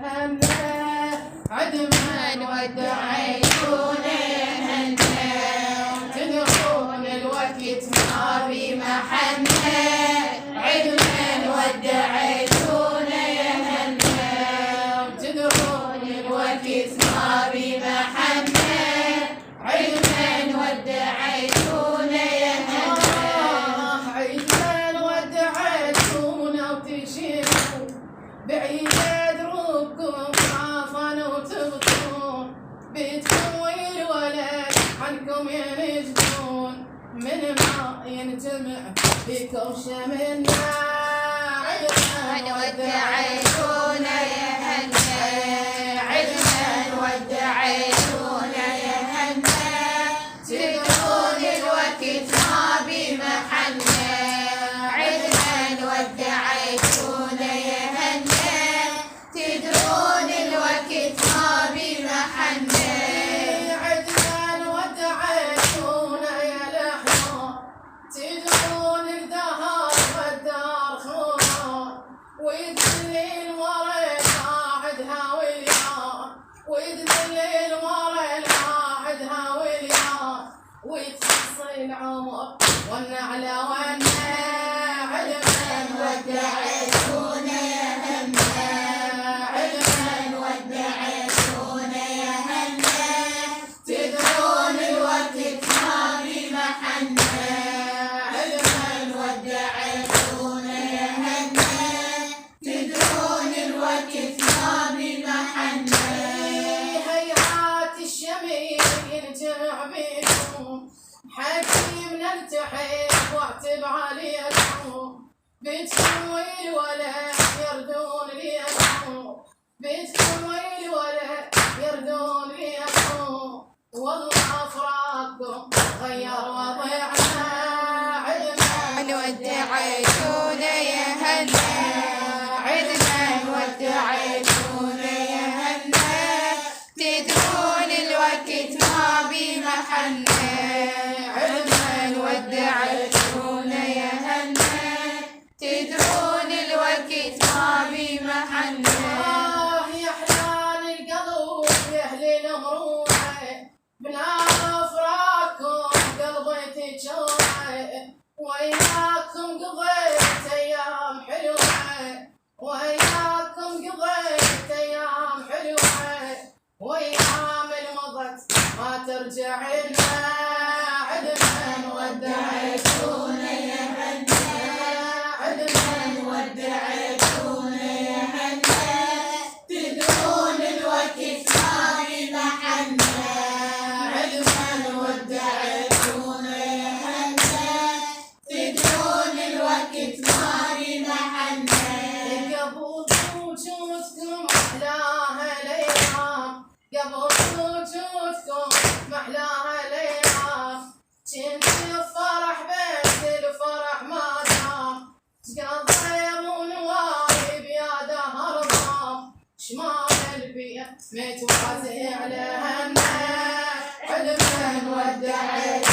هلا عدما ودعيتون هلا تدرون الوقت ما بمحنه عدما ودعيتون هلا تدرون الوقت ما بمحنه عدما ودعيتون هلا عدما ودعيتون وتشيروا بعيد دروبكم عافان وتبكون بيتكم والولد عنكم ينجدون من ما ينجمع بكم شملنا عدنا ودعيتون يا هلا عدنا ودعيتون يا هلا تدرون الوقت ما بمحنه عدنا ودعيتون يا هلا تدرون الوقت ما بمحنه عدنا ودعيتون يا لحظة تدرون الدهر والدار خوها ويدلي الورى قاعدها واليا ويدلي الورى قاعدها واليا ويتحصل العمر والنعلة والنعل عدنا ودعيتون يا هلا عدنا ودعيتون يا هلا تدرون الوقت ما بمحنه عدنا ودعيتون يا هلا تدرون الوقت ما بمحنه هيهات الشميل يرجع بيكم حكيم نلتحق واعتب عليكم بيتكم والولد يردون ليكم بيتكم والولد يردون ليكم والله فراقكم غير وضعنا عدنا ودعيتون يا هلا عدنا ودعيتون يا هلا تدرون الوقت ما بمحنه عدنا ودعيتون يا هلا تدرون الوقت ما بمحنه يا حنان القلب يا اهل المروعه بلا افراقكم قلبي تجوعه وياكم قضيت ايام حلوه وياكم قضيت ايام حلوه وايام المضت ما ترجع لنا عدنا ودعيتون يا هلا عدنا ودعيتون يا هلا تدرون الوقت ما بمحنه عدنا ودعيتون يا هلا تدرون الوقت ما بمحنه قبل وجودكم احلاها الايام قبل وجودكم محلاها الايام كنت الفرح بس الفرح ما دام تقضيون وايب يا دهر ضام شمال البيت متوازي على همه عدنا ودعيتون